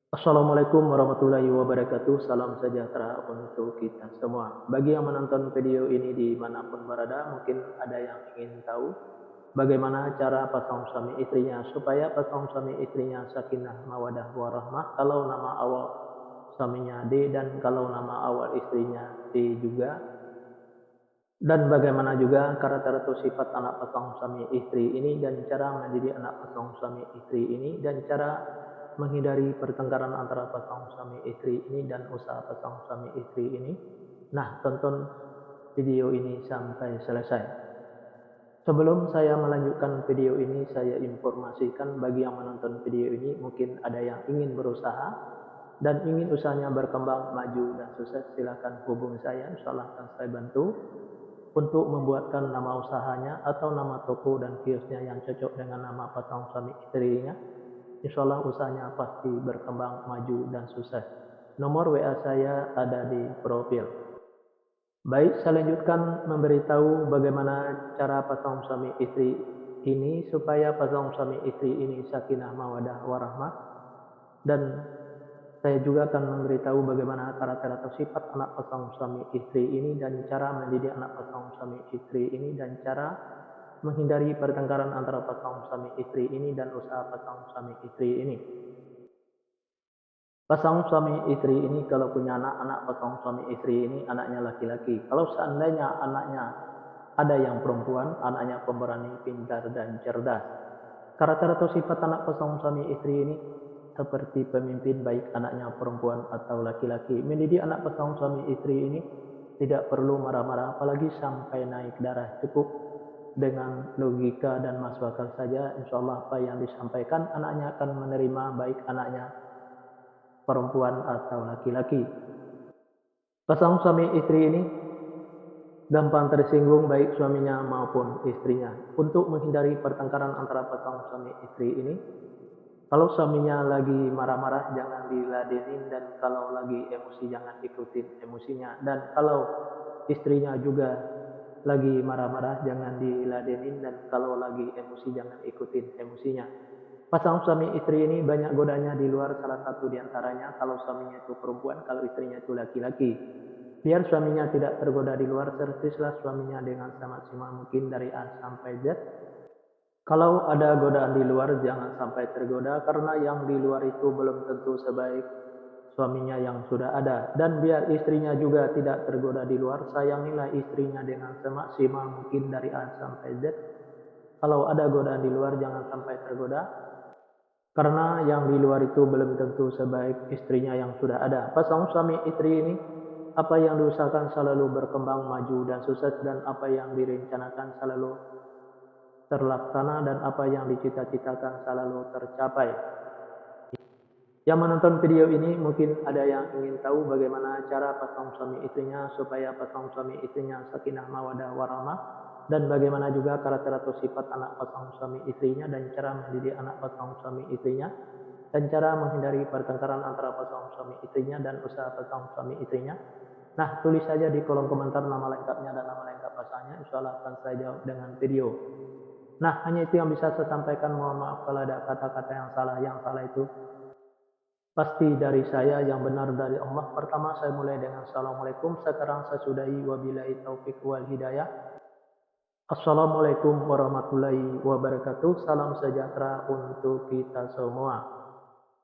Assalamualaikum warahmatullahi wabarakatuh. Salam sejahtera untuk kita semua. Bagi yang menonton video ini dimanapun berada, mungkin ada yang ingin tahu bagaimana cara pasang suami istrinya supaya pasang suami istrinya sakinah mawadah warahmah. Kalau nama awal suaminya D dan kalau nama awal istrinya D juga. Dan bagaimana juga karakter atau sifat anak pasang suami istri ini dan cara mendidik anak pasang suami istri ini dan cara menghindari pertengkaran antara pasang suami istri ini dan usaha pasang suami istri ini. Nah, tonton video ini sampai selesai. Sebelum saya melanjutkan video ini, saya informasikan bagi yang menonton video ini mungkin ada yang ingin berusaha dan ingin usahanya berkembang, maju dan sukses, silakan hubungi saya, insyaallah akan saya bantu untuk membuatkan nama usahanya atau nama toko dan kiosnya yang cocok dengan nama pasang suami istrinya. Insyaallah usahanya pasti berkembang, maju dan sukses. Nomor WA saya ada di profil. Baik, saya lanjutkan memberitahu bagaimana cara pasang suami istri ini supaya pasang suami istri ini sakinah mawadah warahmah, dan saya juga akan memberitahu bagaimana karakter atau sifat anak pasang suami istri ini dan cara mendidik anak pasang suami istri ini dan cara menghindari pertengkaran antara pasang suami istri ini dan usaha pasang suami istri ini. Pasang suami istri ini kalau punya anak pasang suami istri ini anaknya laki-laki. Kalau seandainya anaknya ada yang perempuan, anaknya pemberani, pintar dan cerdas. Karakter atau sifat anak pasang suami istri ini seperti pemimpin, baik anaknya perempuan atau laki-laki. Mendidik anak pasang suami istri ini tidak perlu marah-marah, apalagi sampai naik darah. Cukup dengan logika dan masuk akal saja, insya Allah apa yang disampaikan anaknya akan menerima, baik anaknya perempuan atau laki-laki. Pasang suami istri ini gampang tersinggung baik suaminya maupun istrinya. Untuk menghindari pertengkaran antara pasang suami istri ini, kalau suaminya lagi marah-marah jangan diladenin, dan kalau lagi emosi jangan ikutin emosinya. Dan kalau istrinya juga lagi marah-marah jangan diladenin, dan kalau lagi emosi jangan ikutin emosinya. Pasang suami istri ini banyak godanya di luar, salah satu diantaranya kalau suaminya itu perempuan, kalau istrinya itu laki-laki. Biar suaminya tidak tergoda di luar, servislah suaminya dengan semaksimal mungkin dari A sampai Z. Kalau ada godaan di luar jangan sampai tergoda, karena yang di luar itu belum tentu sebaik suaminya yang sudah ada. Dan biar istrinya juga tidak tergoda di luar, sayangilah istrinya dengan semaksimal mungkin dari A sampai Z. Kalau ada godaan di luar jangan sampai tergoda, karena yang di luar itu belum tentu sebaik istrinya yang sudah ada. Pasang suami istri ini, apa yang diusahakan selalu berkembang, maju dan sukses, dan apa yang direncanakan selalu terlaksana, dan apa yang dicita-citakan selalu tercapai. Yang menonton video ini mungkin ada yang ingin tahu bagaimana cara pasang suami istrinya supaya pasang suami istrinya sakinah mawadah warahmah, dan bagaimana juga karakter atau sifat anak pasang suami istrinya dan cara mendidik anak pasang suami istrinya dan cara menghindari pertengkaran antara pasang suami istrinya dan usaha pasang suami istrinya. Nah, tulis saja di kolom komentar nama lengkapnya dan nama lengkap pasangannya, insya Allah akan saya jawab dengan video. Nah, hanya itu yang bisa saya sampaikan. Mohon maaf kalau ada kata-kata yang salah. Yang salah itu pasti dari saya, yang benar dari Allah. Pertama saya mulai dengan Assalamualaikum, sekarang saya sudahi wabillahi taufik wal hidayah. Assalamualaikum warahmatullahi wabarakatuh. Salam sejahtera untuk kita semua.